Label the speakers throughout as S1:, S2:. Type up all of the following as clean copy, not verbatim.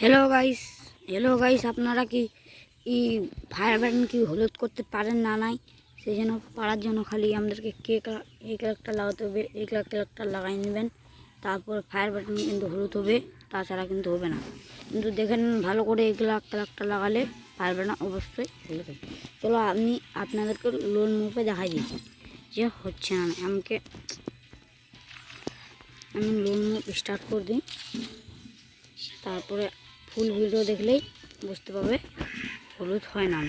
S1: Hello guys আপনারা কি fire button কি হলুদ করতে পারেন না নাই সেই জন্য পারার জন্য খালি আমাদেরকে এক একটা লাগাতে হবে। এক একটা লাগাই নেবেন, তারপর ফায়ার বাটন কিন্তু হলুদ হবে, তাছাড়া কিন্তু হবে না। কিন্তু দেখেন ভালো করে একটা লাগালে ফায়ার বাটন অবশ্যই হলুদ হবে। চলো আমি আপনাদেরকে লোন মুভে দেখাই দিচ্ছি যে হচ্ছে না। আমি লোন মুভ স্টার্ট করে দিই, তারপরে ফুল ভিডিও দেখলেই বুঝতে পারবে হলুদ হয় না।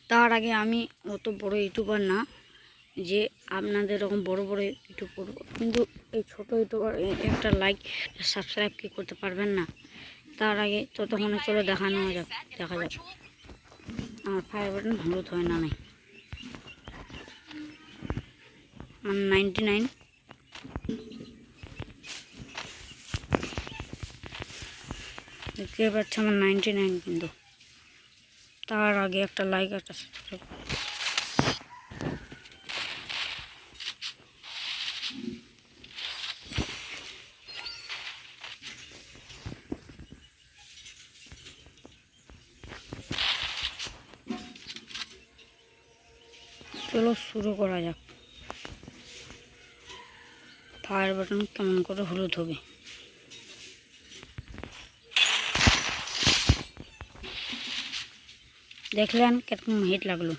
S1: তার আগে আমি অত বড় ইউটিউবার না যে আপনাদের এরকম বড় ইউটিউব করব, কিন্তু এই ছোটো ইউটিউবার একটা লাইক সাবস্ক্রাইব কি করতে পারবেন না। তার আগে ততক্ষণে চলো দেখা যাক আমার ফায়ার বাটন হলুদ হয় না নাই। আমার 99 দেখতে পাচ্ছি, আমার 99 কিন্তু। তার আগে একটা লাইক একটা সাবস্ক্রাইব। চলো শুরু করা যাক। ফায়ার বাটন কেমন করে হলুদ হবে। দেখলেন কিরকম হিট লাগলো।